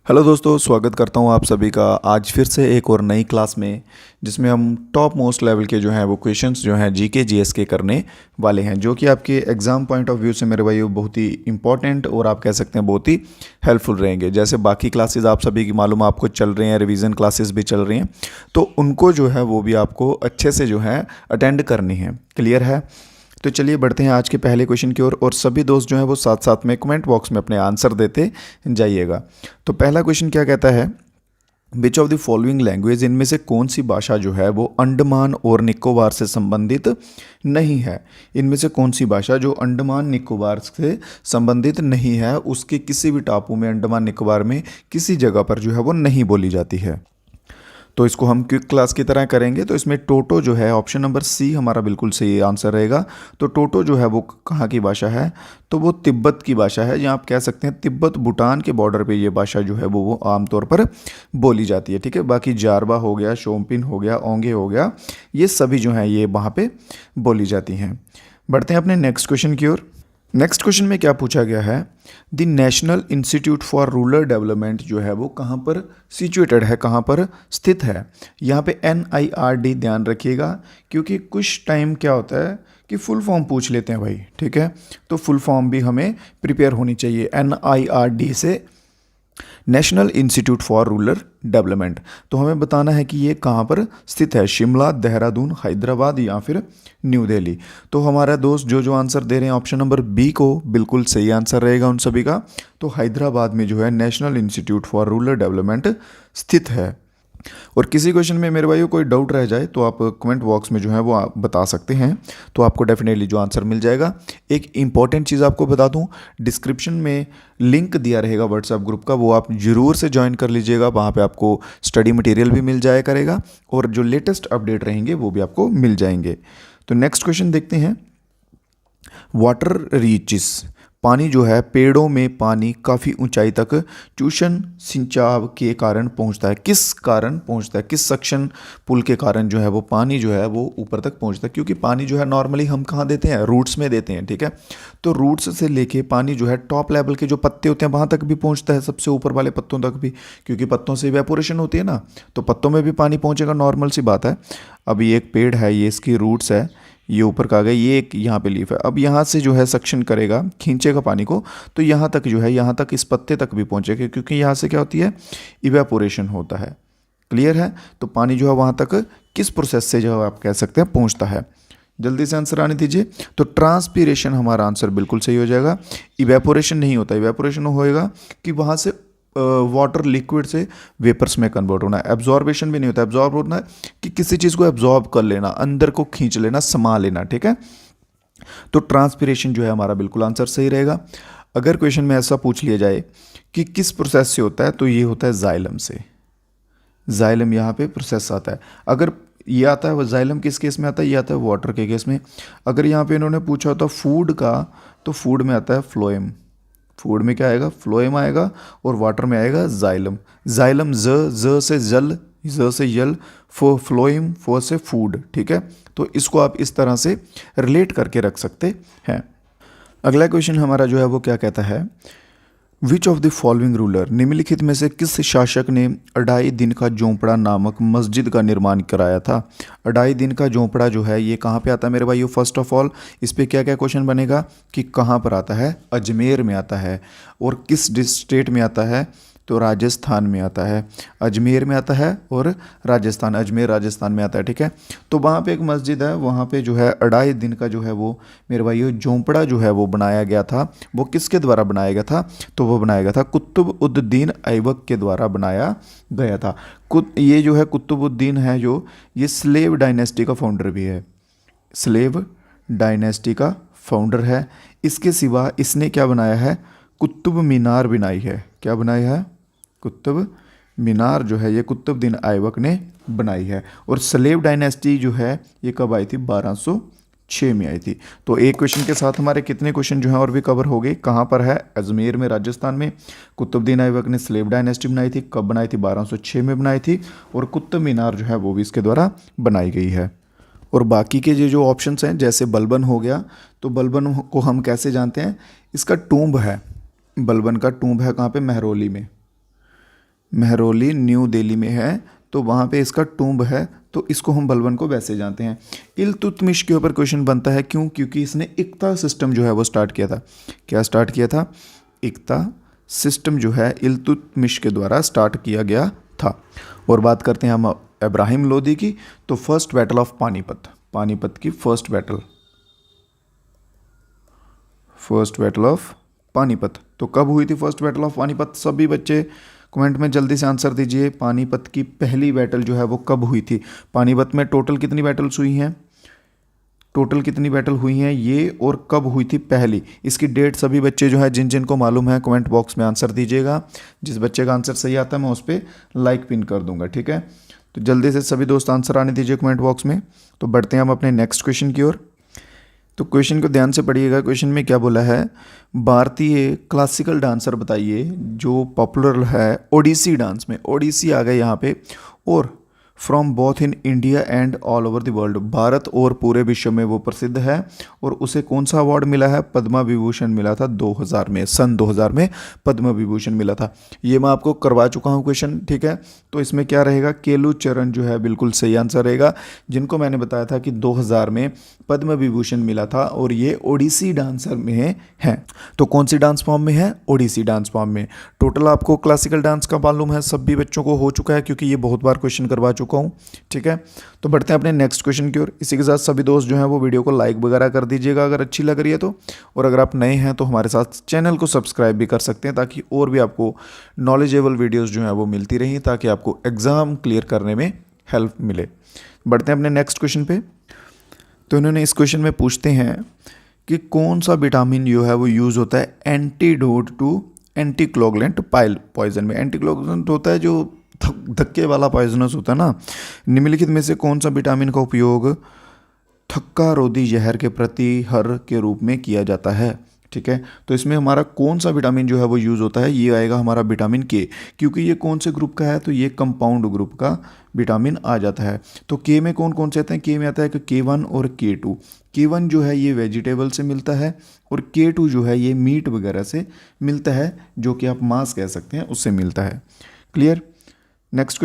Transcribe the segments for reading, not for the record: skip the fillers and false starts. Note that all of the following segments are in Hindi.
हेलो दोस्तों, स्वागत करता हूँ आप सभी का आज फिर से एक और नई क्लास में, जिसमें हम टॉप मोस्ट लेवल के जो हैं वो क्वेश्चंस जो हैं जीके जीएस के करने वाले हैं, जो कि आपके एग्ज़ाम पॉइंट ऑफ व्यू से मेरे भाई बहुत ही इंपॉर्टेंट और आप कह सकते हैं बहुत ही हेल्पफुल रहेंगे। जैसे बाकी क्लासेस आप सभी की मालूम आपको चल रही हैं, रिवीजन क्लासेस भी चल रही हैं, तो उनको जो है वो भी आपको अच्छे से जो है अटेंड करनी है। क्लियर है? तो चलिए बढ़ते हैं आज के पहले क्वेश्चन की ओर और सभी दोस्त जो हैं वो साथ साथ में कमेंट बॉक्स में अपने आंसर देते जाइएगा। तो पहला क्वेश्चन क्या कहता है, which of the following language, इनमें से कौन सी भाषा जो है वो अंडमान और निकोबार से संबंधित नहीं है। इनमें से कौन सी भाषा जो अंडमान निकोबार से संबंधित नहीं है, उसके किसी भी टापू में, अंडमान निकोबार में किसी जगह पर जो है वो नहीं बोली जाती है। तो इसको हम क्विक क्लास की तरह करेंगे। तो इसमें टोटो जो है, ऑप्शन नंबर सी हमारा बिल्कुल सही आंसर रहेगा। तो टोटो जो है वो कहाँ की भाषा है, तो वो तिब्बत की भाषा है, या आप कह सकते हैं तिब्बत भूटान के बॉर्डर पे ये भाषा जो है वो आमतौर पर बोली जाती है। ठीक है, बाकी जारबा हो गया, शोम्पिन हो गया, ओंगे हो गया, ये सभी जो हैं ये वहाँ पे बोली जाती हैं। बढ़ते हैं अपने नेक्स्ट क्वेश्चन की ओर। नेक्स्ट क्वेश्चन में क्या पूछा गया है, the national institute for rural development जो है वो कहाँ पर सिचुएटेड है, कहाँ पर स्थित है। यहाँ पे NIRD ध्यान रखिएगा, क्योंकि कुछ टाइम क्या होता है कि फुल फॉर्म पूछ लेते हैं भाई। ठीक है, तो फुल फॉर्म भी हमें प्रिपेयर होनी चाहिए। NIRD से national institute for rural development, तो हमें बताना है कि ये कहाँ पर स्थित है, शिमला, देहरादून, हैदराबाद या फिर न्यू दिल्ली। तो हमारा दोस्त जो जो आंसर दे रहे हैं ऑप्शन नंबर बी को बिल्कुल सही आंसर रहेगा उन सभी का। तो हैदराबाद में जो है national institute for rural development स्थित है। और किसी क्वेश्चन में मेरे भाइयों कोई डाउट रह जाए तो आप कमेंट बॉक्स में जो है वो आप बता सकते हैं, तो आपको डेफिनेटली जो आंसर मिल जाएगा। एक इंपॉर्टेंट चीज़ आपको बता दूं, डिस्क्रिप्शन में लिंक दिया रहेगा व्हाट्सएप ग्रुप का, वो आप ज़रूर से ज्वाइन कर लीजिएगा। वहाँ पे आपको स्टडी मटेरियल भी मिल जाया करेगा और जो लेटेस्ट अपडेट रहेंगे वो भी आपको मिल जाएंगे। तो नेक्स्ट क्वेश्चन देखते हैं, वाटर रीचेस, पानी जो है, पेड़ों में पानी काफ़ी ऊंचाई तक चूषण सिंचाव के कारण पहुंचता है। किस कारण पहुंचता है, किस सक्शन पुल के कारण जो है वो पानी जो है वो ऊपर तक पहुंचता है। क्योंकि पानी जो है नॉर्मली हम कहाँ देते हैं, रूट्स में देते हैं। ठीक है, तो रूट्स से लेके पानी जो है टॉप लेवल के जो पत्ते होते हैं वहाँ तक भी पहुँचता है, सबसे ऊपर वाले पत्तों तक भी, क्योंकि पत्तों से इवेपोरेशन होती है ना, तो पत्तों में भी पानी पहुँचेगा, नॉर्मल सी बात है। अब ये एक पेड़ है, ये इसकी रूट्स है, ये ऊपर का गया, ये एक यहाँ पे लीफ है। अब यहाँ से जो है सक्शन करेगा, खींचेगा पानी को, तो यहाँ तक जो है, यहाँ तक इस पत्ते तक भी पहुँचेगा, क्योंकि यहाँ से क्या होती है, इवेपोरेशन होता है। क्लियर है? तो पानी जो है वहाँ तक किस प्रोसेस से जो है आप कह सकते हैं पहुँचता है। जल्दी से आंसर आने दीजिए। तो ट्रांसपीरेशन हमारा आंसर बिल्कुल सही हो जाएगा। इवेपोरेशन नहीं होता, इवेपोरेशन होएगा कि वहाँ से वाटर लिक्विड से वेपर्स में कन्वर्ट होना है। एब्जॉर्बेशन भी नहीं होता, एब्जॉर्ब होना है कि किसी चीज़ को एब्जॉर्ब कर लेना, अंदर को खींच लेना, समा लेना। ठीक है, तो ट्रांसपीरेशन जो है हमारा बिल्कुल आंसर सही रहेगा। अगर क्वेश्चन में ऐसा पूछ लिया जाए कि किस प्रोसेस से होता है, तो ये होता है जाइलम से। जाइलम यहाँ पे प्रोसेस आता है। अगर ये आता है, वो जाइलम किस केस में आता है, ये आता है वाटर के केस में। अगर यहाँ पे इन्होंने पूछा होता फूड का, तो फूड में आता है फ्लोएम। फूड में क्या आएगा, फ्लोएम आएगा, और वाटर में आएगा जाइलम। जाइलम ज से जल, ज से जल, फ्लोएम फो से फूड। ठीक है, तो इसको आप इस तरह से रिलेट करके रख सकते हैं। अगला क्वेश्चन हमारा जो है वो क्या कहता है, which of the following ruler, निम्नलिखित में से किस शासक ने अढ़ाई दिन का झोंपड़ा नामक मस्जिद का निर्माण कराया था। अढ़ाई दिन का झोंपड़ा जो है ये कहाँ पे आता है मेरे भाइयों। फर्स्ट ऑफ ऑल इस पे क्या क्या क्वेश्चन बनेगा कि कहाँ पर आता है, अजमेर में आता है। और किस स्टेट में आता है, तो राजस्थान में आता है। अजमेर में आता है और राजस्थान, अजमेर राजस्थान में आता है। ठीक है, तो वहाँ पे एक मस्जिद है, वहाँ पे जो है अढ़ाई दिन का जो है वो मेरे भाइयों झोंपड़ा जो है वो बनाया गया था। वो किसके द्वारा बनाया गया था, तो वो बनाया गया था कुतुबुद्दीन ऐबक के द्वारा बनाया गया था। ये जो है कुतुबुद्दीन है, जो ये स्लेव डायनेस्टी का फाउंडर भी है, स्लेव डायनेस्टी का फाउंडर है। इसके सिवा इसने क्या बनाया है, कुतुब मीनार बनाई है। क्या बनाया है, कुतुब मीनार जो है ये कुतुबुद्दीन ऐबक ने बनाई है। और स्लेव डायनेस्टी जो है ये कब आई थी, 1206 में आई थी। तो एक क्वेश्चन के साथ हमारे कितने क्वेश्चन जो हैं और भी कवर हो गए। कहाँ पर है, अजमेर में राजस्थान में। कुतुबुद्दीन ऐबक ने स्लेव डायनेस्टी बनाई थी, कब बनाई थी, 1206 में बनाई थी। और कुतुब मीनार जो है वो भी इसके द्वारा बनाई गई है। और बाकी के जो ऑप्शंस हैं, जैसे बलबन हो गया, तो बलबन को हम कैसे जानते हैं, इसका टूम्ब है, बलबन का टूम्ब है कहाँ पे, महरौली में। मेहरौली न्यू दिल्ली में है, तो वहाँ पे इसका टूम्ब है, तो इसको हम बलबन को वैसे जानते हैं। इल्तुतमिश के ऊपर क्वेश्चन बनता है, क्यों? क्योंकि इसने इक्ता सिस्टम जो है वो स्टार्ट किया था। क्या स्टार्ट किया था? इक्ता सिस्टम जो है इल्तुतमिश के द्वारा स्टार्ट किया गया था। और बात करते हैं हम इब्राहिम लोदी की, तो first battle of Panipat, Panipat की फर्स्ट बैटल ऑफ पानीपत, तो कब हुई थी फर्स्ट बैटल ऑफ पानीपत? सभी बच्चे कमेंट में जल्दी से आंसर दीजिए। पानीपत की पहली बैटल जो है वो कब हुई थी? पानीपत में टोटल कितनी बैटल्स हुई हैं? टोटल कितनी बैटल हुई हैं ये, और कब हुई थी पहली? इसकी डेट सभी बच्चे जो है जिन जिन को मालूम है कमेंट बॉक्स में आंसर दीजिएगा। जिस बच्चे का आंसर सही आता है मैं उस पर लाइक पिन कर दूंगा, ठीक है? तो जल्दी से सभी दोस्त आंसर आने दीजिए कमेंट बॉक्स में। तो बढ़ते हैं हम अपने नेक्स्ट क्वेश्चन की ओर। तो क्वेश्चन को ध्यान से पढ़िएगा। क्वेश्चन में क्या बोला है? भारतीय क्लासिकल डांसर बताइए जो पॉपुलर है ओडिसी डांस में। ओडिसी आ गए यहाँ पे, और from both in India and all over the world, Bharat और पूरे विश्व में वो प्रसिद्ध है। और उसे कौन सा अवार्ड मिला है? पद्मा विभूषण मिला था 2000 में, सन 2000 में पद्म विभूषण मिला था। ये मैं आपको करवा चुका हूँ क्वेश्चन, ठीक है? तो इसमें क्या रहेगा? केलू चरण जो है बिल्कुल सही आंसर रहेगा, जिनको मैंने बताया था कि 2000 में पद्म विभूषण मिला था, और ये ओडिसी डांसर में है। तो कौन सी डांस फॉर्म में है? ओडिसी डांस फॉर्म में। टोटल आपको क्लासिकल डांस का मालूम है, सभी बच्चों को हो चुका है, क्योंकि ये बहुत बार क्वेश्चन करवा चुका हूँ, ठीक है? तो बढ़ते हैं अपने नेक्स्ट क्वेश्चन की ओर। इसी के साथ सभी दोस्त जो हैं वो वीडियो को लाइक वगैरह कर दीजिएगा अगर अच्छी लग रही है तो। और अगर आप नए हैं तो हमारे साथ चैनल को सब्सक्राइब भी कर सकते हैं, ताकि और भी आपको नॉलेजेबल वीडियोज़ जो हैं वो मिलती रहें, ताकि आपको एग्ज़ाम क्लियर करने में हेल्प मिले। बढ़ते हैं अपने नेक्स्ट क्वेश्चन पे। तो इन्होंने इस क्वेश्चन में पूछते हैं कि कौन सा विटामिन जो है वो यूज़ होता है एंटीडोट टू एंटीकोगुलेंट पॉइजन में। एंटीकोगुलेंट होता है जो धक्के वाला पॉइजनस होता है ना। निम्नलिखित में से कौन सा विटामिन का उपयोग थक्का रोधी जहर के प्रतिहर के रूप में किया जाता है, ठीक है? तो इसमें हमारा कौन सा विटामिन जो है वो यूज़ होता है? ये आएगा हमारा विटामिन के, क्योंकि ये कौन से ग्रुप का है? तो ये कंपाउंड ग्रुप का विटामिन आ जाता है। तो के में कौन कौन से आते हैं? के में आता है कि K1 और K2। K1 जो है ये वेजिटेबल से मिलता है, और K2 जो है ये मीट वगैरह से मिलता है, जो कि आप मांस कह सकते हैं, उससे मिलता है। क्लियर? नेक्स्ट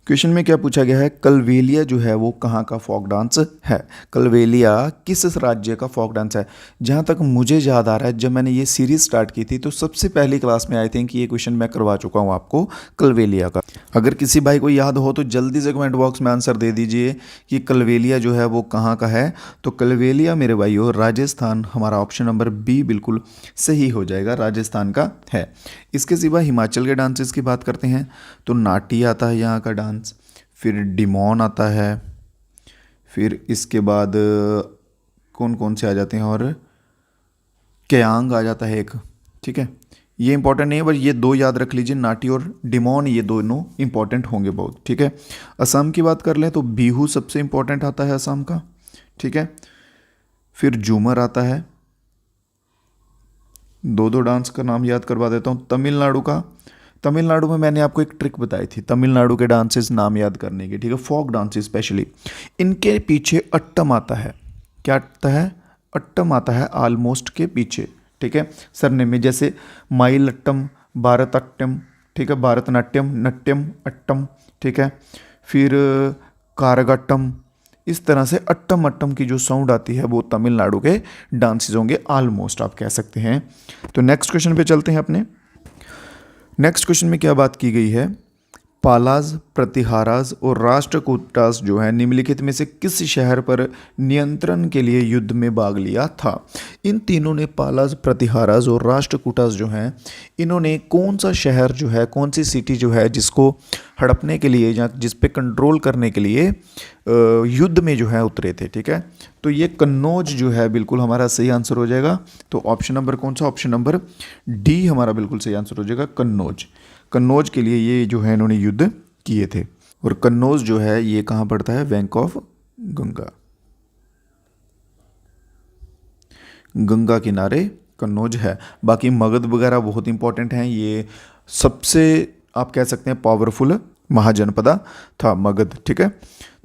क्वेश्चन में क्या पूछा गया है? कलवेलिया जो है वो कहाँ का फोक डांस है? कलवेलिया किस राज्य का फोक डांस है? जहाँ तक मुझे याद आ रहा है, जब मैंने ये सीरीज स्टार्ट की थी तो सबसे पहली क्लास में आई थिंक ये क्वेश्चन मैं करवा चुका हूँ आपको कलवेलिया का। अगर किसी भाई को याद हो तो जल्दी से कमेंट बॉक्स में आंसर दे दीजिए कि कलवेलिया जो है वो कहाँ का है। तो कलवेलिया मेरे भाइयों राजस्थान, हमारा ऑप्शन नंबर बी बिल्कुल सही हो जाएगा, राजस्थान का है। इसके सिवा हिमाचल के डांसेस की बात करते हैं तो नाटी आता है यहाँ का डांस, फिर डिमोन आता है, फिर इसके बाद कौन कौन से आ जाते हैं, और क्यांग आ जाता है एक, ठीक है? ये इंपॉर्टेंट नहीं है, बस ये दो याद रख लीजिए, नाटी और डिमोन, ये दोनों इंपॉर्टेंट होंगे बहुत, ठीक है? असम की बात कर लें तो बिहू सबसे इंपॉर्टेंट आता है असम का, ठीक है? फिर झूमर आता है। दो डांस का नाम याद करवा देता हूँ। तमिलनाडु का, तमिलनाडु में मैंने आपको एक ट्रिक बताई थी तमिलनाडु के डांसेस नाम याद करने की, ठीक है? फोक डांसेस स्पेशली, इनके पीछे अट्टम आता है। क्या आता है? अट्टम आता है ऑलमोस्ट के पीछे, ठीक है? सरनेम में, जैसे माइलट्टम, भारतनाट्यम, ठीक है? भारतनाट्यम, नट्यम, अट्टम, ठीक है? फिर कारगाट्टम, इस तरह से अट्टम अट्टम की जो साउंड आती है वो तमिलनाडु के डांसेस होंगे ऑलमोस्ट, आप कह सकते हैं। तो नेक्स्ट क्वेश्चन पे चलते हैं अपने। नेक्स्ट क्वेश्चन में क्या बात की गई है? पालाज, प्रतिहाराज और राष्ट्रकूटास जो है निम्नलिखित में से किस शहर पर नियंत्रण के लिए युद्ध में भाग लिया था? इन तीनों ने, पालाज, प्रतिहाराज और राष्ट्रकूटास जो हैं, इन्होंने कौन सा शहर जो है, कौन सी सिटी जो है जिसको हड़पने के लिए या जिस पे कंट्रोल करने के लिए युद्ध में जो है उतरे थे, ठीक है? तो ये कन्नौज जो है बिल्कुल हमारा सही आंसर हो जाएगा। तो ऑप्शन नंबर कौन सा? ऑप्शन नंबर डी हमारा बिल्कुल सही आंसर हो जाएगा, कन्नौज। कन्नौज के लिए ये जो है इन्होंने युद्ध किए थे। और कन्नौज जो है ये कहाँ पड़ता है? बैंक ऑफ गंगा, गंगा किनारे कन्नौज है। बाकी मगध वगैरह बहुत इंपॉर्टेंट हैं, ये सबसे आप कह सकते हैं पावरफुल महाजनपदा था मगध, ठीक है?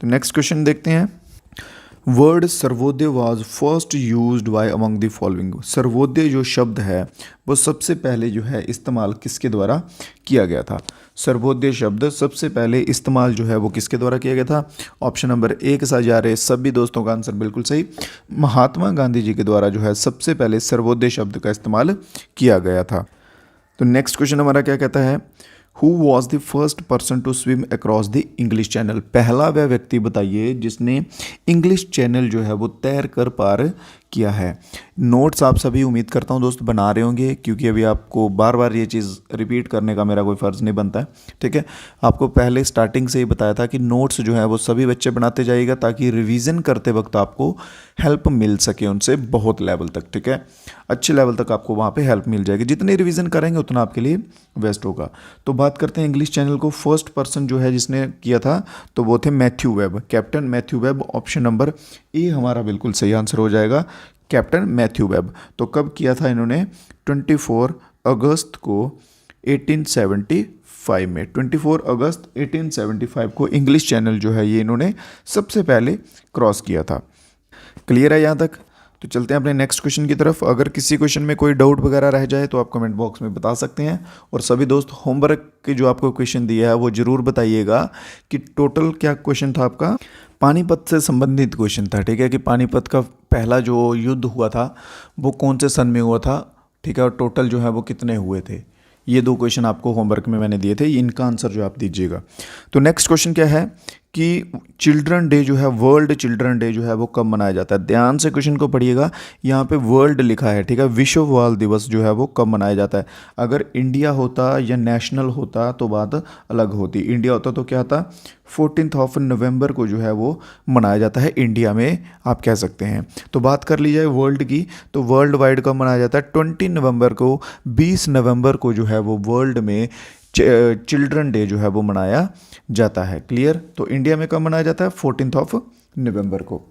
तो नेक्स्ट क्वेश्चन देखते हैं। Word Sarvodaya was first used by among the following. Sarvodaya जो शब्द है वो सबसे पहले जो है इस्तेमाल किसके द्वारा किया गया था? सर्वोदय शब्द सबसे पहले इस्तेमाल जो है वो किसके द्वारा किया गया था? ऑप्शन नंबर ए के साथ जा रहे सभी दोस्तों का आंसर बिल्कुल सही। महात्मा गांधी जी के द्वारा जो है सबसे पहले सर्वोदय शब्द का इस्तेमाल किया गया था। तो नेक्स्ट क्वेश्चन हमारा क्या कहता है? Who was the first person to swim across the English channel. पहला वह व्यक्ति बताइए जिसने इंग्लिश चैनल जो है वो तैर कर पार किया है। नोट्स आप सभी उम्मीद करता हूँ दोस्त बना रहे होंगे, क्योंकि अभी आपको बार बार ये चीज़ रिपीट करने का मेरा कोई फ़र्ज़ नहीं बनता है। ठीक है, आपको पहले स्टार्टिंग से ही बताया था कि नोट्स जो है वो सभी बच्चे बनाते जाइएगा ताकि रिवीजन करते वक्त आपको हेल्प मिल सके उनसे बहुत लेवल तक। ठीक है, अच्छे लेवल तक आपको वहाँ पे हेल्प मिल जाएगी। जितने रिवीजन करेंगे उतना आपके लिए बेस्ट होगा। तो बात करते हैं इंग्लिश चैनल को फर्स्ट पर्सन जो है जिसने किया था, तो वो थे Matthew web, captain Matthew web. Option number A हमारा बिल्कुल सही आंसर हो जाएगा, कैप्टन मैथ्यू वेब। तो कब किया था इन्होंने? 24 अगस्त को 1875 में। 24 अगस्त 1875 को इंग्लिश चैनल जो है ये इन्होंने सबसे पहले क्रॉस किया था। क्लियर है यहाँ तक? तो चलते हैं अपने नेक्स्ट क्वेश्चन की तरफ। अगर किसी क्वेश्चन में कोई डाउट वगैरह रह जाए तो आप कमेंट बॉक्स में बता सकते हैं। और सभी दोस्त होमवर्क के जो आपको क्वेश्चन दिया है वो ज़रूर बताइएगा कि टोटल क्या क्वेश्चन था आपका। पानीपत से संबंधित क्वेश्चन था। ठीक है, कि पानीपत का पहला जो युद्ध हुआ था वो कौन से सन में हुआ था। ठीक है, और टोटल जो है वो कितने हुए थे। ये दो क्वेश्चन आपको होमवर्क में मैंने दिए थे, इनका आंसर जो आप दीजिएगा। तो नेक्स्ट क्वेश्चन क्या है कि चिल्ड्रन डे जो है, वर्ल्ड चिल्ड्रन डे जो है वो कब मनाया जाता है। ध्यान से क्वेश्चन को पढ़िएगा, यहाँ पे वर्ल्ड लिखा है। ठीक है, विश्व बाल दिवस जो है वो कब मनाया जाता है। अगर इंडिया होता या नेशनल होता तो बात अलग होती। इंडिया होता तो क्या था, 14 नवंबर को जो है वो मनाया जाता है इंडिया में, आप कह सकते हैं। तो बात कर ली जाए वर्ल्ड की, तो वर्ल्ड वाइड कब मनाया जाता है? 20 नवंबर को, 20 नवंबर को जो है वो वर्ल्ड में चिल्ड्रन डे जो है वो मनाया जाता है। क्लियर? तो इंडिया में कब मनाया जाता है? 14 नवंबर को।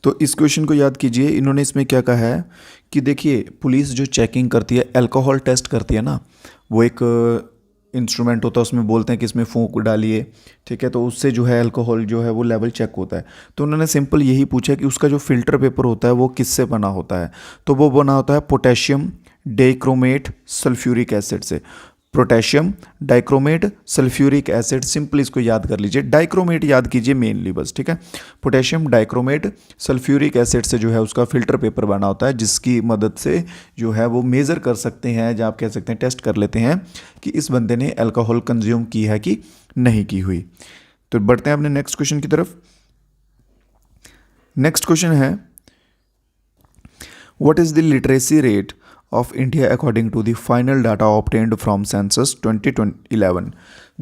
तो इस क्वेश्चन को याद कीजिए। इन्होंने इसमें क्या कहा है कि देखिए, पुलिस जो चेकिंग करती है, अल्कोहल टेस्ट करती है ना, वो एक इंस्ट्रूमेंट होता है, उसमें बोलते हैं कि इसमें फूंक डालिए। ठीक है, तो उससे जो है अल्कोहल जो है वो लेवल चेक होता है। तो उन्होंने सिंपल यही पूछा कि उसका जो फिल्टर पेपर होता है वो किससे बना होता है। तो वो बना होता है पोटेशियम डाइक्रोमेट सल्फ्यूरिक एसिड से। Potassium dichromate sulphuric acid, simple इसको याद कर लीजिए, डाइक्रोमेट याद कीजिए मेनली बस। ठीक है, पोटेशियम डाइक्रोमेट सल्फ्यूरिक एसिड से जो है उसका फिल्टर पेपर बना होता है, जिसकी मदद से जो है वो मेज़र कर सकते हैं, जहाँ आप कह सकते हैं टेस्ट कर लेते हैं कि इस बंदे ने अल्कोहल कंज्यूम की है कि नहीं की हुई। तो बढ़ते हैं अपने नेक्स्ट क्वेश्चन की तरफ। नेक्स्ट क्वेश्चन है, what is the literacy rate of India according to the final data obtained from census 2011।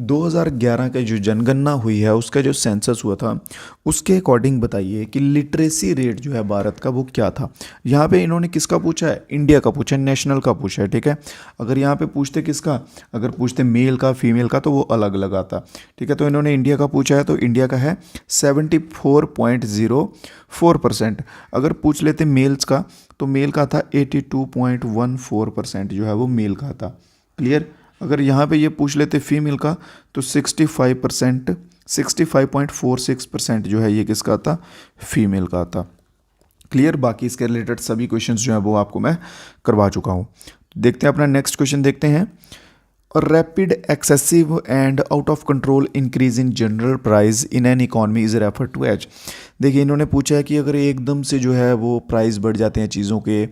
2011 का जो जनगणना हुई है उसका जो सेंसस हुआ था उसके अकॉर्डिंग बताइए कि लिटरेसी रेट जो है भारत का वो क्या था। यहाँ पे इन्होंने किसका पूछा है? इंडिया का पूछा है, नेशनल का पूछा है। ठीक है, अगर यहाँ पे पूछते किसका, अगर पूछते मेल का फीमेल का तो वो अलग अलग आता। ठीक है, तो इन्होंने इंडिया का पूछा है, तो इंडिया का है 74.04%। अगर पूछ लेते मेल्स का तो मेल का था 82.14% जो है वो मेल का था। क्लियर? अगर यहाँ पे ये पूछ लेते फीमेल का तो 65.46% जो है ये किसका था? फीमेल का था। क्लियर? बाकी इसके रिलेटेड सभी क्वेश्चंस जो है वो आपको मैं करवा चुका हूँ। देखते हैं अपना नेक्स्ट क्वेश्चन देखते हैं। Rapid excessive and out of control increase in general price in an economy is refer to as. देखिए, इन्होंने पूछा है कि अगर एकदम से जो है वो प्राइस बढ़ जाते हैं चीज़ों के,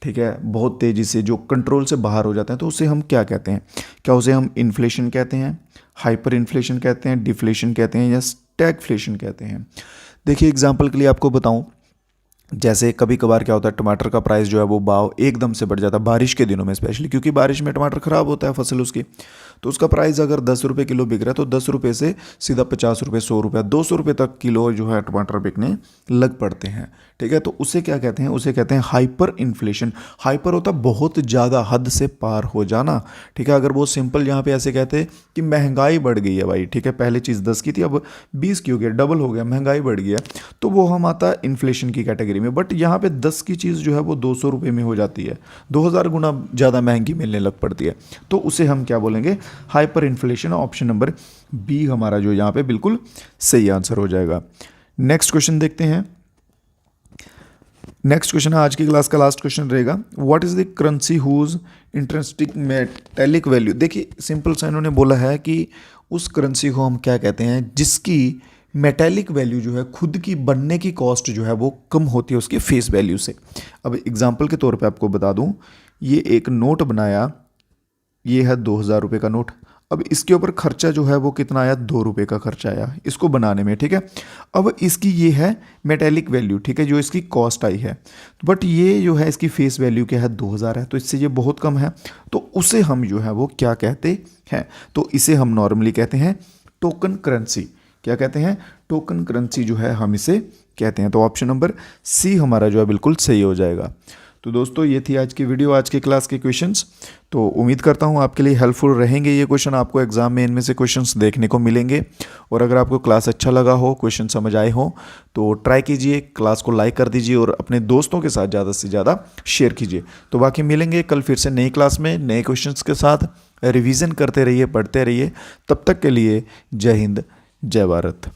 ठीक है, बहुत तेज़ी से, जो कंट्रोल से बाहर हो जाते हैं, तो उसे हम क्या कहते हैं? क्या उसे हम इन्फ्लेशन कहते हैं, हाइपर इन्फ्लेशन कहते हैं, डिफ्लेशन कहते हैं, या स्टैगफ्लेशन कहते हैं? देखिए, एग्जांपल के लिए आपको बताऊं, जैसे कभी कभार क्या होता है, टमाटर का प्राइस जो है वो भाव एकदम से बढ़ जाता है बारिश के दिनों में स्पेशली, क्योंकि बारिश में टमाटर ख़राब होता है फसल उसकी। तो उसका प्राइस अगर 10 रुपये किलो बिक रहा है तो 10 रुपये से सीधा 50 रुपये, 100 रुपये, 200 रुपये तक किलो जो है टमाटर बिकने लग पड़ते हैं। ठीक है, तो उसे क्या कहते हैं? उसे कहते हैं हाइपर इन्फ्लेशन। हाइपर होता है बहुत ज़्यादा, हद से पार हो जाना। ठीक है, अगर वो सिंपल यहाँ पे ऐसे कहते हैं कि महंगाई बढ़ गई है भाई, ठीक है, पहले चीज़ 10 की थी अब 20 की हो गया, डबल हो गया, महंगाई बढ़ गया, तो वो हम आता है इन्फ्लेशन की कैटेगरी में। बट यहाँ पे 10 की चीज़ जो है वो 200 रुपये में हो जाती है, 2000 गुना ज़्यादा महंगी मिलने लग पड़ती है, तो उसे हम क्या बोलेंगे? Hyper inflation. Option number B हमारा जो यहाँ पे बिल्कुल सही आंसर हो जाएगा। नेक्स्ट क्वेश्चन देखते हैं। नेक्स्ट क्वेश्चन आज की क्लास का लास्ट क्वेश्चन रहेगा, what is the currency whose intrinsic metallic value. देखिए सिंपल सा इन्होंने बोला है कि उस करेंसी को हम क्या कहते हैं जिसकी मेटेलिक वैल्यू जो है खुद की बनने की कॉस्ट जो है वो कम होती है उसकी फेस वैल्यू से। अब एग्जांपल के तौर पे आपको बता दूं, ये एक नोट बनाया, ये है 2000 रुपये का नोट। अब इसके ऊपर खर्चा जो है वो कितना आया, 2 रुपये का खर्चा आया इसको बनाने में, ठीक है। अब इसकी ये है मेटेलिक वैल्यू, ठीक है, जो इसकी कॉस्ट आई है, बट ये जो है इसकी फेस वैल्यू क्या है, 2000 है, तो इससे ये बहुत कम है, तो उसे हम जो है वो क्या कहते हैं, तो इसे हम नॉर्मली कहते हैं टोकन करेंसी। क्या कहते हैं, टोकन करेंसी जो है हम इसे कहते हैं। तो ऑप्शन नंबर सी हमारा जो है बिल्कुल सही हो जाएगा। तो दोस्तों ये थी आज की वीडियो, आज की क्लास के क्वेश्चंस। तो उम्मीद करता हूँ आपके लिए हेल्पफुल रहेंगे ये क्वेश्चन, आपको एग्जाम में इनमें से क्वेश्चंस देखने को मिलेंगे। और अगर आपको क्लास अच्छा लगा हो, क्वेश्चन समझ आए हो, तो ट्राई कीजिए, क्लास को लाइक कर दीजिए और अपने दोस्तों के साथ ज़्यादा से ज़्यादा शेयर कीजिए। तो बाकी मिलेंगे कल फिर से नई क्लास में नए क्वेश्चन के साथ। रिविज़न करते रहिए, पढ़ते रहिए। तब तक के लिए जय हिंद, जय भारत।